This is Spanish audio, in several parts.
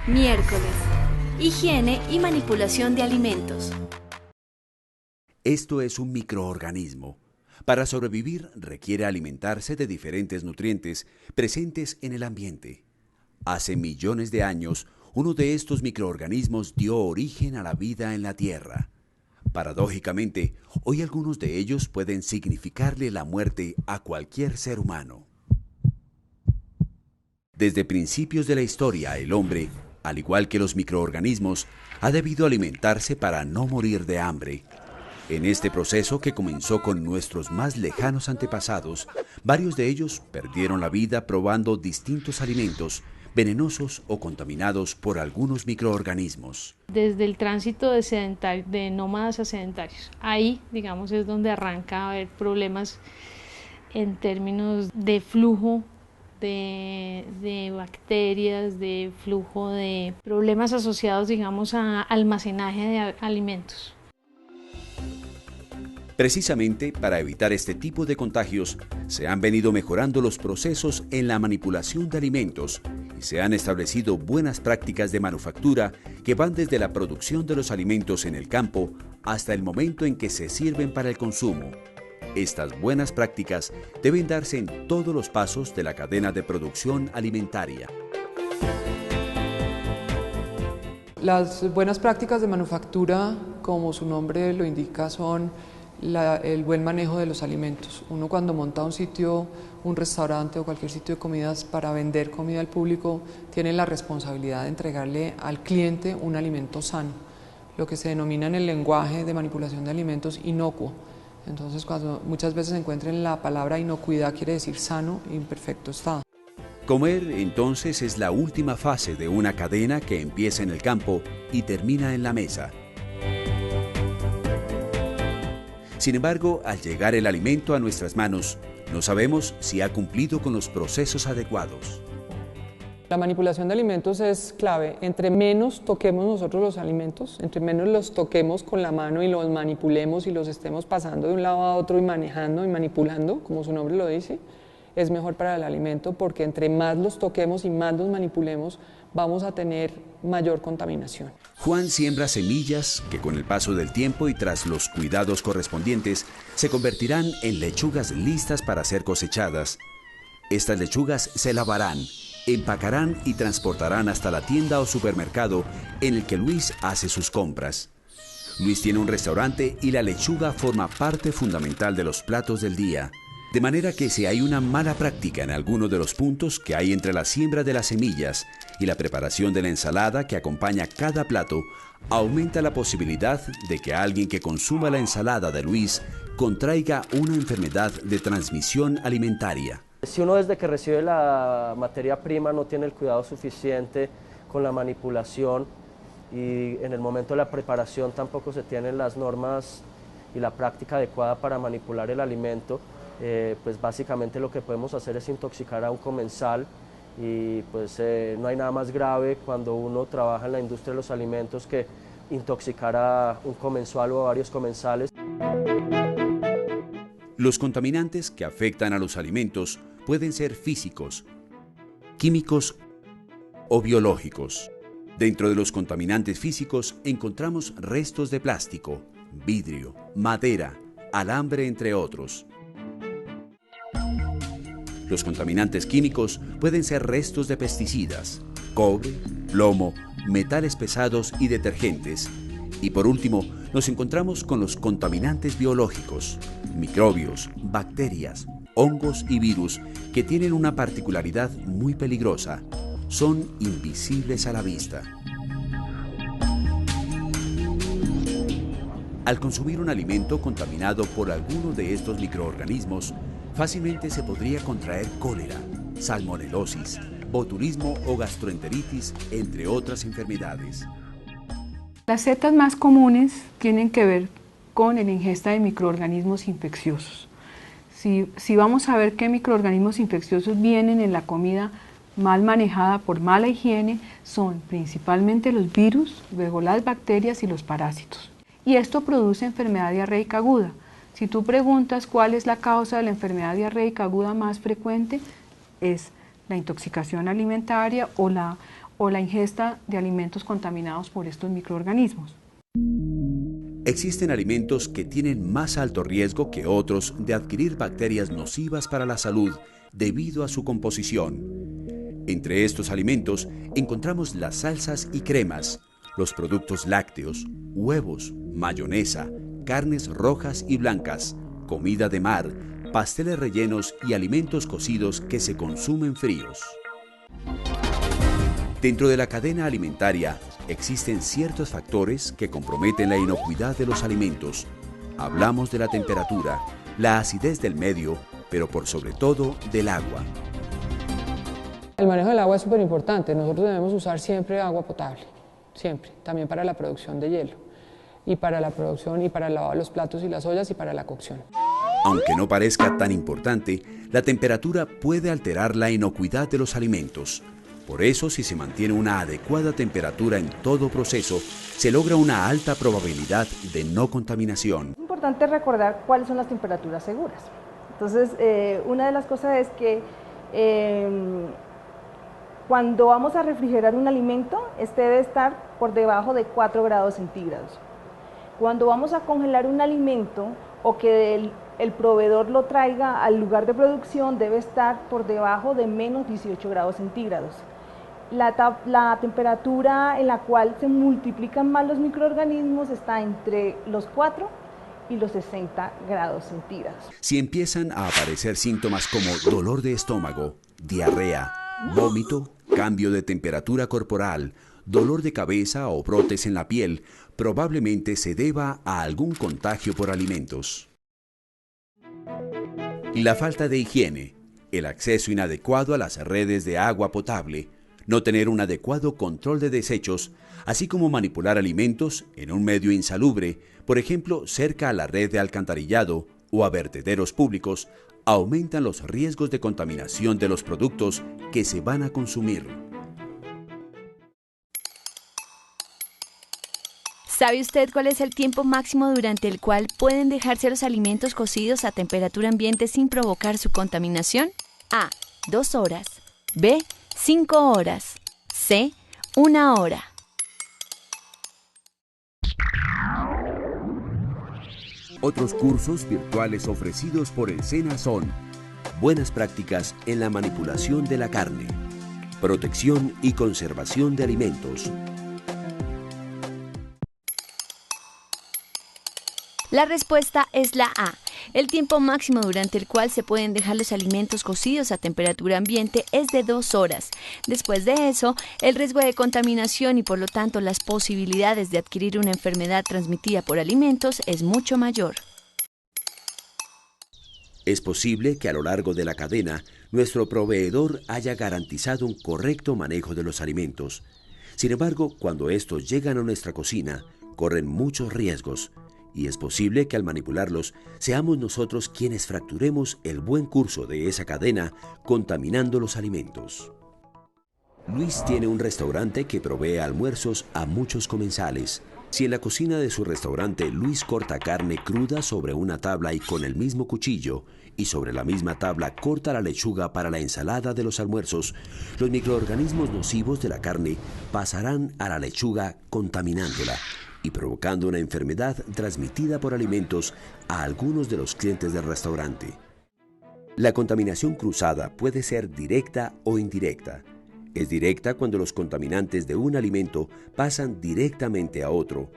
Miércoles. Higiene y manipulación de alimentos. Esto es un microorganismo. Para sobrevivir requiere alimentarse de diferentes nutrientes presentes en el ambiente. Hace millones de años, uno de estos microorganismos dio origen a la vida en la Tierra. Paradójicamente, hoy algunos de ellos pueden significarle la muerte a cualquier ser humano. Desde principios de la historia, el hombre, al igual que los microorganismos, ha debido alimentarse para no morir de hambre. En este proceso que comenzó con nuestros más lejanos antepasados, varios de ellos perdieron la vida probando distintos alimentos, venenosos o contaminados por algunos microorganismos. Desde el tránsito de nómadas a sedentarios, ahí, digamos, es donde arranca a haber problemas en términos de flujo de bacterias, de flujo de problemas asociados, digamos, a almacenaje de alimentos. Precisamente para evitar este tipo de contagios, se han venido mejorando los procesos en la manipulación de alimentos y se han establecido buenas prácticas de manufactura que van desde la producción de los alimentos en el campo hasta el momento en que se sirven para el consumo. Estas buenas prácticas deben darse en todos los pasos de la cadena de producción alimentaria. Las buenas prácticas de manufactura, como su nombre lo indica, son el buen manejo de los alimentos. Uno cuando monta un sitio, un restaurante o cualquier sitio de comidas para vender comida al público, tiene la responsabilidad de entregarle al cliente un alimento sano, lo que se denomina en el lenguaje de manipulación de alimentos inocuo. Entonces, cuando muchas veces se encuentra en la palabra inocuidad, quiere decir sano y en perfecto estado. Comer, entonces, es la última fase de una cadena que empieza en el campo y termina en la mesa. Sin embargo, al llegar el alimento a nuestras manos, no sabemos si ha cumplido con los procesos adecuados. La manipulación de alimentos es clave. Entre menos toquemos nosotros los alimentos, entre menos los toquemos con la mano y los manipulemos y los estemos pasando de un lado a otro y manejando y manipulando, como su nombre lo dice, es mejor para el alimento porque entre más los toquemos y más los manipulemos, vamos a tener mayor contaminación. Juan siembra semillas que con el paso del tiempo y tras los cuidados correspondientes se convertirán en lechugas listas para ser cosechadas. Estas lechugas se lavarán, empacarán y transportarán hasta la tienda o supermercado en el que Luis hace sus compras. Luis tiene un restaurante y la lechuga forma parte fundamental de los platos del día. De manera que si hay una mala práctica en alguno de los puntos que hay entre la siembra de las semillas y la preparación de la ensalada que acompaña cada plato, aumenta la posibilidad de que alguien que consuma la ensalada de Luis contraiga una enfermedad de transmisión alimentaria. Si uno desde que recibe la materia prima no tiene el cuidado suficiente con la manipulación y en el momento de la preparación tampoco se tienen las normas y la práctica adecuada para manipular el alimento, pues básicamente lo que podemos hacer es intoxicar a un comensal y pues no hay nada más grave cuando uno trabaja en la industria de los alimentos que intoxicar a un comensal o a varios comensales. Los contaminantes que afectan a los alimentos pueden ser físicos, químicos o biológicos. Dentro de los contaminantes físicos encontramos restos de plástico, vidrio, madera, alambre, entre otros. Los contaminantes químicos pueden ser restos de pesticidas, cobre, plomo, metales pesados y detergentes. Y por último, nos encontramos con los contaminantes biológicos, microbios, bacterias, hongos y virus que tienen una particularidad muy peligrosa. Son invisibles a la vista. Al consumir un alimento contaminado por alguno de estos microorganismos, fácilmente se podría contraer cólera, salmonelosis, botulismo o gastroenteritis, entre otras enfermedades. Las setas más comunes tienen que ver con la ingesta de microorganismos infecciosos. Si vamos a ver qué microorganismos infecciosos vienen en la comida mal manejada por mala higiene, son principalmente los virus, luego las bacterias y los parásitos. Y esto produce enfermedad diarreica aguda. Si tú preguntas cuál es la causa de la enfermedad diarreica aguda más frecuente, es la intoxicación alimentaria o o la ingesta de alimentos contaminados por estos microorganismos. Existen alimentos que tienen más alto riesgo que otros de adquirir bacterias nocivas para la salud debido a su composición. Entre estos alimentos encontramos las salsas y cremas, los productos lácteos, huevos, mayonesa, carnes rojas y blancas, comida de mar, pasteles rellenos y alimentos cocidos que se consumen fríos. Dentro de la cadena alimentaria existen ciertos factores que comprometen la inocuidad de los alimentos. Hablamos de la temperatura, la acidez del medio, pero por sobre todo del agua. El manejo del agua es súper importante. Nosotros debemos usar siempre agua potable, siempre, también para la producción de hielo, y para la producción y para lavar los platos y las ollas y para la cocción. Aunque no parezca tan importante, la temperatura puede alterar la inocuidad de los alimentos. Por eso, si se mantiene una adecuada temperatura en todo proceso, se logra una alta probabilidad de no contaminación. Es importante recordar cuáles son las temperaturas seguras. Entonces, una de las cosas es que cuando vamos a refrigerar un alimento, este debe estar por debajo de 4 grados centígrados. Cuando vamos a congelar un alimento o que el proveedor lo traiga al lugar de producción, debe estar por debajo de menos 18 grados centígrados. La temperatura en la cual se multiplican más los microorganismos está entre los 4 y los 60 grados centígrados. Si empiezan a aparecer síntomas como dolor de estómago, diarrea, vómito, cambio de temperatura corporal, dolor de cabeza o brotes en la piel, probablemente se deba a algún contagio por alimentos. La falta de higiene, el acceso inadecuado a las redes de agua potable, no tener un adecuado control de desechos, así como manipular alimentos en un medio insalubre, por ejemplo, cerca a la red de alcantarillado o a vertederos públicos, aumentan los riesgos de contaminación de los productos que se van a consumir. ¿Sabe usted cuál es el tiempo máximo durante el cual pueden dejarse los alimentos cocidos a temperatura ambiente sin provocar su contaminación? A. 2 horas. B. 5 horas. C. 1 hora. Otros cursos virtuales ofrecidos por el SENA son Buenas prácticas en la manipulación de la carne, Protección y conservación de alimentos. La respuesta es la A. El tiempo máximo durante el cual se pueden dejar los alimentos cocidos a temperatura ambiente es de 2 horas. Después de eso, el riesgo de contaminación y por lo tanto las posibilidades de adquirir una enfermedad transmitida por alimentos es mucho mayor. Es posible que a lo largo de la cadena, nuestro proveedor haya garantizado un correcto manejo de los alimentos. Sin embargo, cuando estos llegan a nuestra cocina, corren muchos riesgos. Y es posible que al manipularlos seamos nosotros quienes fracturemos el buen curso de esa cadena, contaminando los alimentos. Luis tiene un restaurante que provee almuerzos a muchos comensales. Si en la cocina de su restaurante Luis corta carne cruda sobre una tabla y con el mismo cuchillo, y sobre la misma tabla corta la lechuga para la ensalada de los almuerzos, los microorganismos nocivos de la carne pasarán a la lechuga contaminándola y provocando una enfermedad transmitida por alimentos a algunos de los clientes del restaurante. La contaminación cruzada puede ser directa o indirecta. Es directa cuando los contaminantes de un alimento pasan directamente a otro.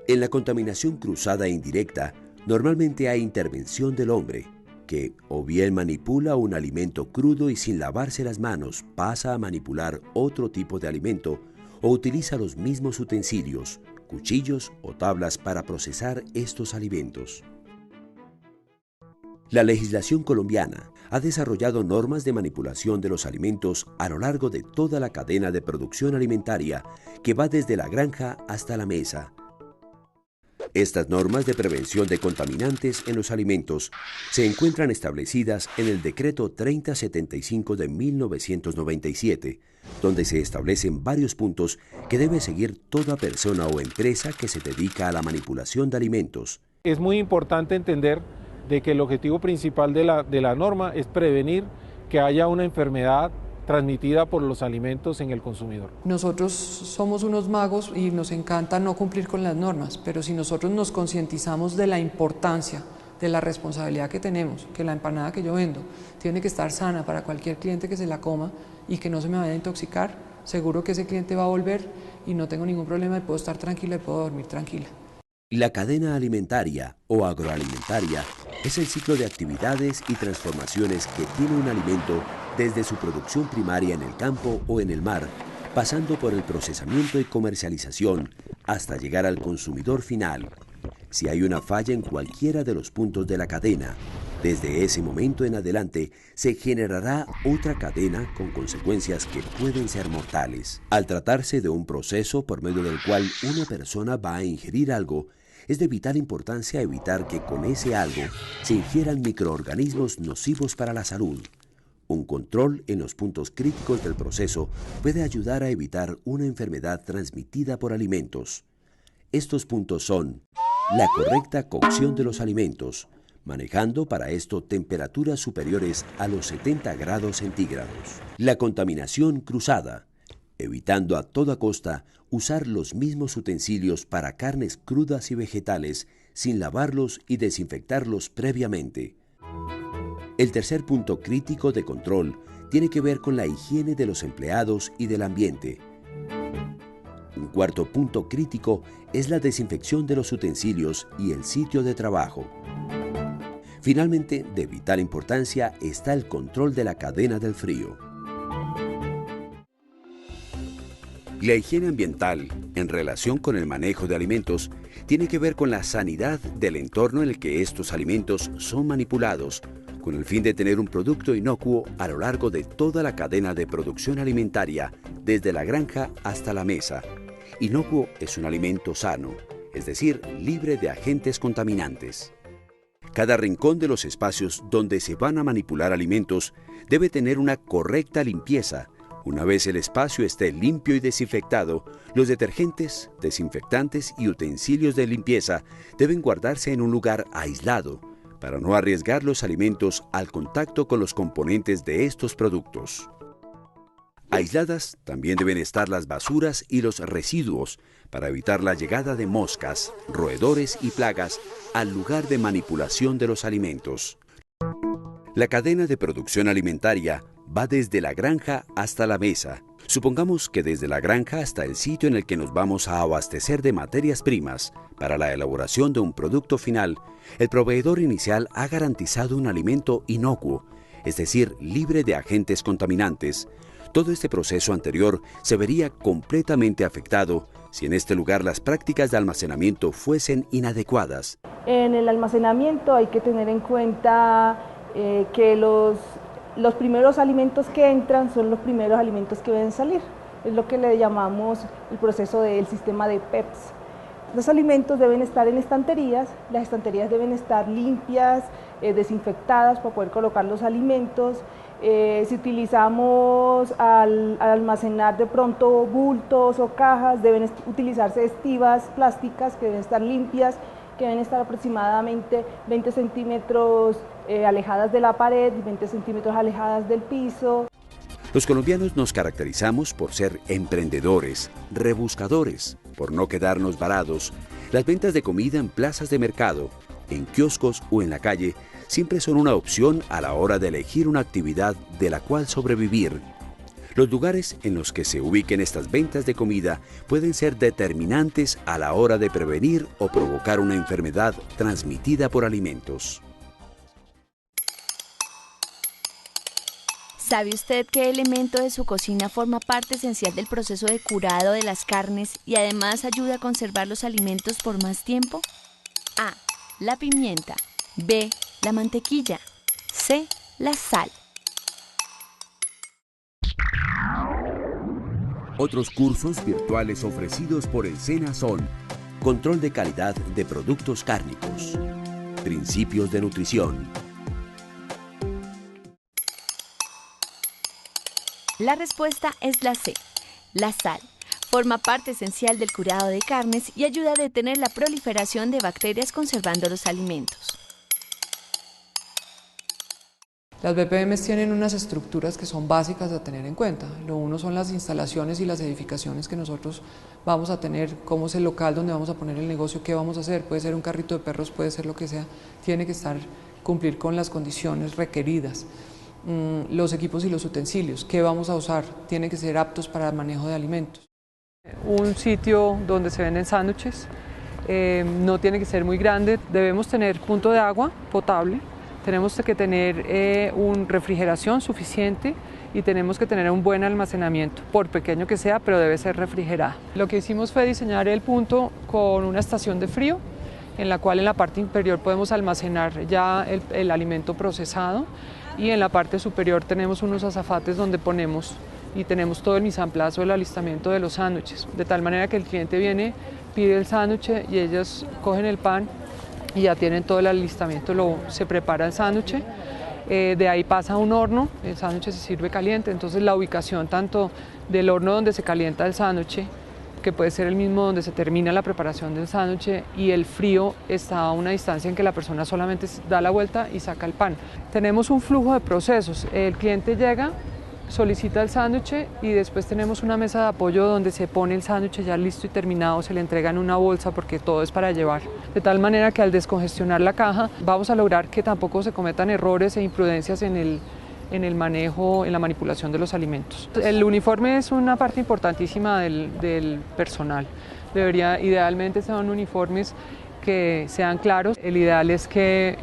En la contaminación cruzada e indirecta, normalmente hay intervención del hombre, que o bien manipula un alimento crudo y sin lavarse las manos pasa a manipular otro tipo de alimento, o utiliza los mismos utensilios, cuchillos o tablas para procesar estos alimentos. La legislación colombiana ha desarrollado normas de manipulación de los alimentos a lo largo de toda la cadena de producción alimentaria que va desde la granja hasta la mesa. Estas normas de prevención de contaminantes en los alimentos se encuentran establecidas en el Decreto 3075 de 1997, donde se establecen varios puntos que debe seguir toda persona o empresa que se dedica a la manipulación de alimentos. Es muy importante entender de que el objetivo principal de la norma es prevenir que haya una enfermedad transmitida por los alimentos en el consumidor. Nosotros somos unos magos y nos encanta no cumplir con las normas, pero si nosotros nos concientizamos de la importancia, de la responsabilidad que tenemos, que la empanada que yo vendo tiene que estar sana para cualquier cliente que se la coma y que no se me vaya a intoxicar, seguro que ese cliente va a volver y no tengo ningún problema y puedo estar tranquila y puedo dormir tranquila. La cadena alimentaria o agroalimentaria es el ciclo de actividades y transformaciones que tiene un alimento desde su producción primaria en el campo o en el mar, pasando por el procesamiento y comercialización hasta llegar al consumidor final. Si hay una falla en cualquiera de los puntos de la cadena, desde ese momento en adelante se generará otra cadena con consecuencias que pueden ser mortales. Al tratarse de un proceso por medio del cual una persona va a ingerir algo, es de vital importancia evitar que con ese algo se ingieran microorganismos nocivos para la salud. Un control en los puntos críticos del proceso puede ayudar a evitar una enfermedad transmitida por alimentos. Estos puntos son la correcta cocción de los alimentos, manejando para esto temperaturas superiores a los 70 grados centígrados. La contaminación cruzada, evitando a toda costa usar los mismos utensilios para carnes crudas y vegetales sin lavarlos y desinfectarlos previamente. El tercer punto crítico de control tiene que ver con la higiene de los empleados y del ambiente. Un cuarto punto crítico es la desinfección de los utensilios y el sitio de trabajo. Finalmente, de vital importancia está el control de la cadena del frío. La higiene ambiental, en relación con el manejo de alimentos, tiene que ver con la sanidad del entorno en el que estos alimentos son manipulados, con el fin de tener un producto inocuo a lo largo de toda la cadena de producción alimentaria, desde la granja hasta la mesa. Inocuo es un alimento sano, es decir, libre de agentes contaminantes. Cada rincón de los espacios donde se van a manipular alimentos debe tener una correcta limpieza. Una vez el espacio esté limpio y desinfectado, los detergentes, desinfectantes y utensilios de limpieza deben guardarse en un lugar aislado para no arriesgar los alimentos al contacto con los componentes de estos productos. Aisladas también deben estar las basuras y los residuos para evitar la llegada de moscas, roedores y plagas al lugar de manipulación de los alimentos. La cadena de producción alimentaria va desde la granja hasta la mesa. Supongamos que desde la granja hasta el sitio en el que nos vamos a abastecer de materias primas para la elaboración de un producto final, el proveedor inicial ha garantizado un alimento inocuo, es decir, libre de agentes contaminantes. Todo este proceso anterior se vería completamente afectado si en este lugar las prácticas de almacenamiento fuesen inadecuadas. En el almacenamiento hay que tener en cuenta que los primeros alimentos que entran son los primeros alimentos que deben salir. Es lo que le llamamos el proceso del sistema de PEPS. Los alimentos deben estar en estanterías, las estanterías deben estar limpias, desinfectadas para poder colocar los alimentos. Si utilizamos al almacenar de pronto bultos o cajas, deben utilizarse estivas plásticas que deben estar limpias, que deben estar aproximadamente 20 centímetros alejadas de la pared y 20 centímetros alejadas del piso. Los colombianos nos caracterizamos por ser emprendedores, rebuscadores, por no quedarnos varados. Las ventas de comida en plazas de mercado, en kioscos o en la calle siempre son una opción a la hora de elegir una actividad de la cual sobrevivir. Los lugares en los que se ubiquen estas ventas de comida pueden ser determinantes a la hora de prevenir o provocar una enfermedad transmitida por alimentos. ¿Sabe usted qué elemento de su cocina forma parte esencial del proceso de curado de las carnes y además ayuda a conservar los alimentos por más tiempo? A. La pimienta. B. La mantequilla. C. La sal. Otros cursos virtuales ofrecidos por el SENA son Control de calidad de productos cárnicos, Principios de nutrición. La respuesta es la C. La sal. Forma parte esencial del curado de carnes y ayuda a detener la proliferación de bacterias conservando los alimentos. Las BPMs tienen unas estructuras que son básicas a tener en cuenta. Lo uno son las instalaciones y las edificaciones que nosotros vamos a tener, cómo es el local donde vamos a poner el negocio, qué vamos a hacer, puede ser un carrito de perros, puede ser lo que sea, tiene que cumplir con las condiciones requeridas. Los equipos y los utensilios, qué vamos a usar, tienen que ser aptos para el manejo de alimentos. Un sitio donde se venden sándwiches no tiene que ser muy grande, debemos tener punto de agua potable, tenemos que tener una refrigeración suficiente y tenemos que tener un buen almacenamiento, por pequeño que sea, pero debe ser refrigerada. Lo que hicimos fue diseñar el punto con una estación de frío, en la cual en la parte inferior podemos almacenar ya el alimento procesado y en la parte superior tenemos unos azafates donde ponemos y tenemos todo el mise en place o el alistamiento de los sándwiches, de tal manera que el cliente viene, pide el sándwich y ellos cogen el pan y ya tienen todo el alistamiento, se prepara el sándwich, de ahí pasa a un horno, el sándwich se sirve caliente, entonces la ubicación tanto del horno donde se calienta el sándwich, que puede ser el mismo donde se termina la preparación del sándwich, y el frío está a una distancia en que la persona solamente da la vuelta y saca el pan. Tenemos un flujo de procesos, el cliente llega, solicita el sándwich y después tenemos una mesa de apoyo donde se pone el sándwich ya listo y terminado, se le entrega en una bolsa porque todo es para llevar. De tal manera que al descongestionar la caja vamos a lograr que tampoco se cometan errores e imprudencias en el manejo, en la manipulación de los alimentos. El uniforme es una parte importantísima del personal. Idealmente son uniformes que sean claros. El ideal es que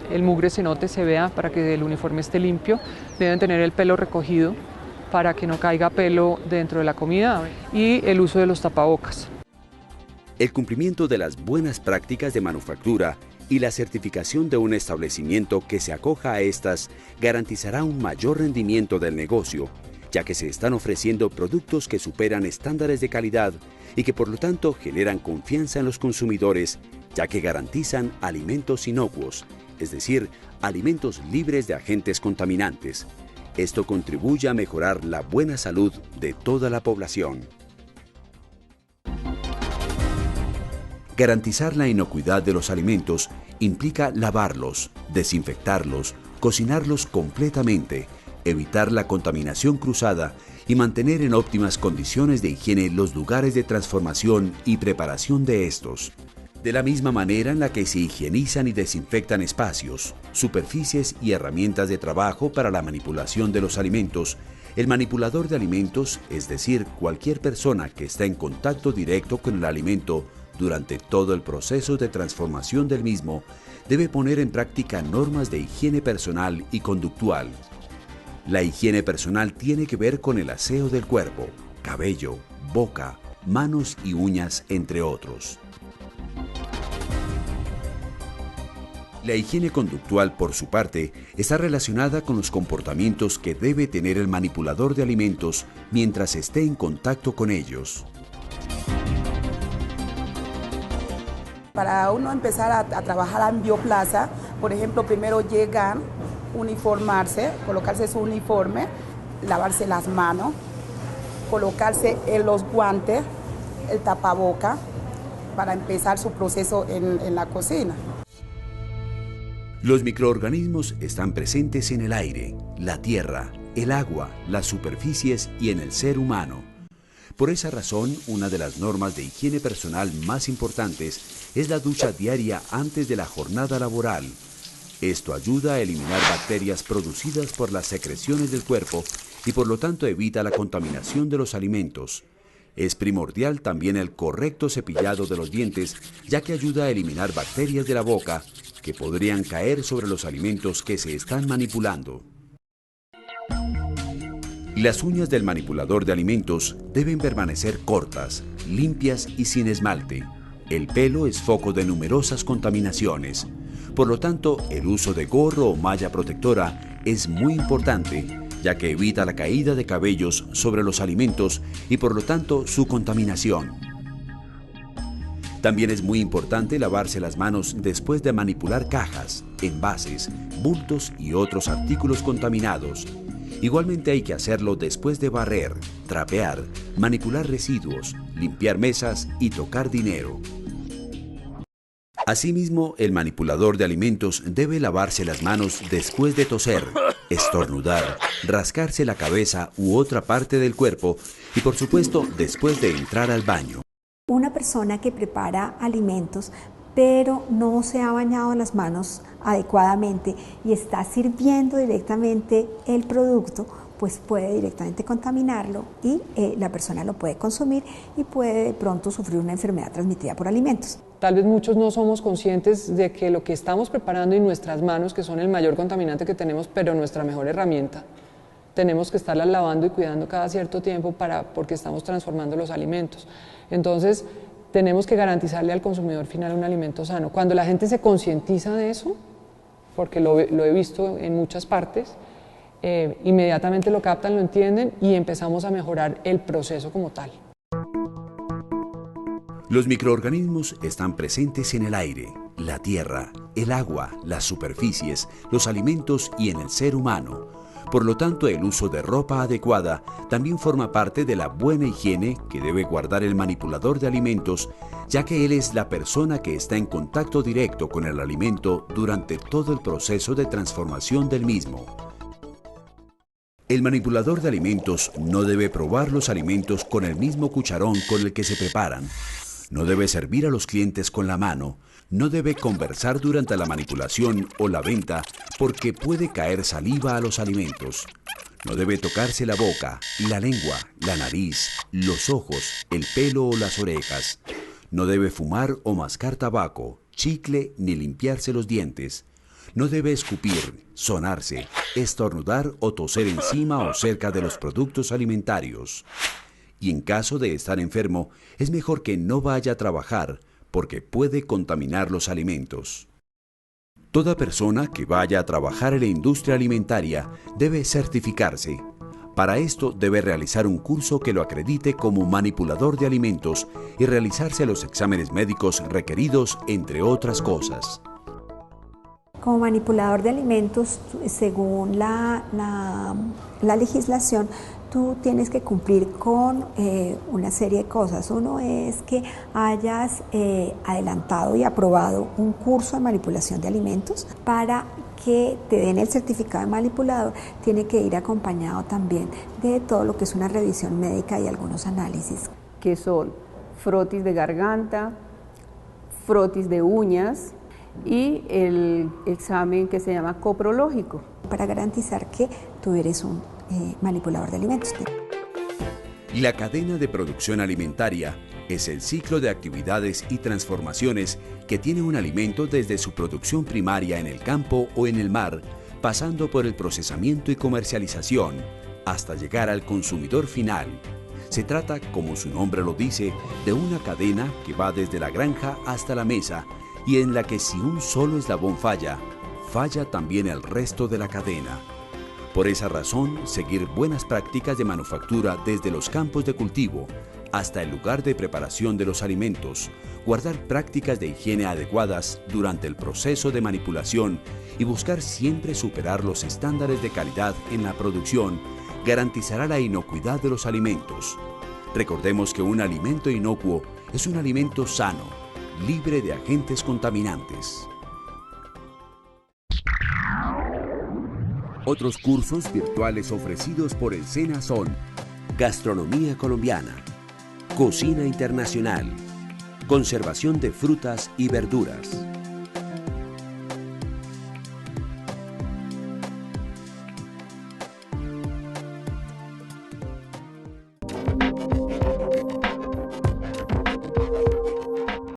el mugre se note, se vea, para que el uniforme esté limpio. Deben tener el pelo recogido para que no caiga pelo dentro de la comida, y el uso de los tapabocas. El cumplimiento de las buenas prácticas de manufactura y la certificación de un establecimiento que se acoja a estas garantizará un mayor rendimiento del negocio, ya que se están ofreciendo productos que superan estándares de calidad y que por lo tanto generan confianza en los consumidores, ya que garantizan alimentos inocuos, es decir, alimentos libres de agentes contaminantes. Esto contribuye a mejorar la buena salud de toda la población. Garantizar la inocuidad de los alimentos implica lavarlos, desinfectarlos, cocinarlos completamente, evitar la contaminación cruzada y mantener en óptimas condiciones de higiene los lugares de transformación y preparación de estos. De la misma manera en la que se higienizan y desinfectan espacios, superficies y herramientas de trabajo para la manipulación de los alimentos, el manipulador de alimentos, es decir, cualquier persona que está en contacto directo con el alimento durante todo el proceso de transformación del mismo, debe poner en práctica normas de higiene personal y conductual. La higiene personal tiene que ver con el aseo del cuerpo, cabello, boca, manos y uñas, entre otros. La higiene conductual, por su parte, está relacionada con los comportamientos que debe tener el manipulador de alimentos mientras esté en contacto con ellos. Para uno empezar a trabajar en Bioplaza, por ejemplo, primero llegan, uniformarse, colocarse su uniforme, lavarse las manos, colocarse los guantes, el tapaboca, para empezar su proceso en la cocina. Los microorganismos están presentes en el aire, la tierra, el agua, las superficies y en el ser humano. Por esa razón, una de las normas de higiene personal más importantes es la ducha diaria antes de la jornada laboral. Esto ayuda a eliminar bacterias producidas por las secreciones del cuerpo y por lo tanto evita la contaminación de los alimentos. Es primordial también el correcto cepillado de los dientes, ya que ayuda a eliminar bacterias de la boca que podrían caer sobre los alimentos que se están manipulando. Las uñas del manipulador de alimentos deben permanecer cortas, limpias y sin esmalte. El pelo es foco de numerosas contaminaciones. Por lo tanto, el uso de gorro o malla protectora es muy importante, ya que evita la caída de cabellos sobre los alimentos y por lo tanto su contaminación. También es muy importante lavarse las manos después de manipular cajas, envases, bultos y otros artículos contaminados. Igualmente hay que hacerlo después de barrer, trapear, manipular residuos, limpiar mesas y tocar dinero. Asimismo, el manipulador de alimentos debe lavarse las manos después de toser, estornudar, rascarse la cabeza u otra parte del cuerpo y, por supuesto, después de entrar al baño. Una persona que prepara alimentos pero no se ha bañado las manos adecuadamente y está sirviendo directamente el producto, pues puede directamente contaminarlo y la persona lo puede consumir y puede de pronto sufrir una enfermedad transmitida por alimentos. Tal vez muchos no somos conscientes de que lo que estamos preparando en nuestras manos, que son el mayor contaminante que tenemos, pero nuestra mejor herramienta, tenemos que estarlas lavando y cuidando cada cierto tiempo porque estamos transformando los alimentos. Entonces, tenemos que garantizarle al consumidor final un alimento sano. Cuando la gente se concientiza de eso, porque lo he visto en muchas partes, inmediatamente lo captan, lo entienden y empezamos a mejorar el proceso como tal. Los microorganismos están presentes en el aire, la tierra, el agua, las superficies, los alimentos y en el ser humano. Por lo tanto, el uso de ropa adecuada también forma parte de la buena higiene que debe guardar el manipulador de alimentos, ya que él es la persona que está en contacto directo con el alimento durante todo el proceso de transformación del mismo. El manipulador de alimentos no debe probar los alimentos con el mismo cucharón con el que se preparan. No debe servir a los clientes con la mano. No debe conversar durante la manipulación o la venta porque puede caer saliva a los alimentos. No debe tocarse la boca, la lengua, la nariz, los ojos, el pelo o las orejas. No debe fumar o mascar tabaco, chicle ni limpiarse los dientes. No debe escupir, sonarse, estornudar o toser encima o cerca de los productos alimentarios. Y en caso de estar enfermo, es mejor que no vaya a trabajar porque puede contaminar los alimentos. Toda persona que vaya a trabajar en la industria alimentaria debe certificarse. Para esto debe realizar un curso que lo acredite como manipulador de alimentos y realizarse los exámenes médicos requeridos, entre otras cosas. Como manipulador de alimentos, según la legislación, tú tienes que cumplir con una serie de cosas. Uno es que hayas adelantado y aprobado un curso de manipulación de alimentos. Para que te den el certificado de manipulador, tiene que ir acompañado también de todo lo que es una revisión médica y algunos análisis. Que son frotis de garganta, frotis de uñas y el examen que se llama coprológico. Para garantizar que tú eres un manipulador de alimentos. La cadena de producción alimentaria es el ciclo de actividades y transformaciones que tiene un alimento desde su producción primaria en el campo o en el mar, pasando por el procesamiento y comercialización, hasta llegar al consumidor final. Se trata, como su nombre lo dice, de una cadena que va desde la granja hasta la mesa y en la que si un solo eslabón falla, falla también el resto de la cadena. Por esa razón, seguir buenas prácticas de manufactura desde los campos de cultivo hasta el lugar de preparación de los alimentos, guardar prácticas de higiene adecuadas durante el proceso de manipulación y buscar siempre superar los estándares de calidad en la producción, garantizará la inocuidad de los alimentos. Recordemos que un alimento inocuo es un alimento sano, libre de agentes contaminantes. Otros cursos virtuales ofrecidos por el SENA son Gastronomía colombiana, Cocina internacional, Conservación de frutas y verduras,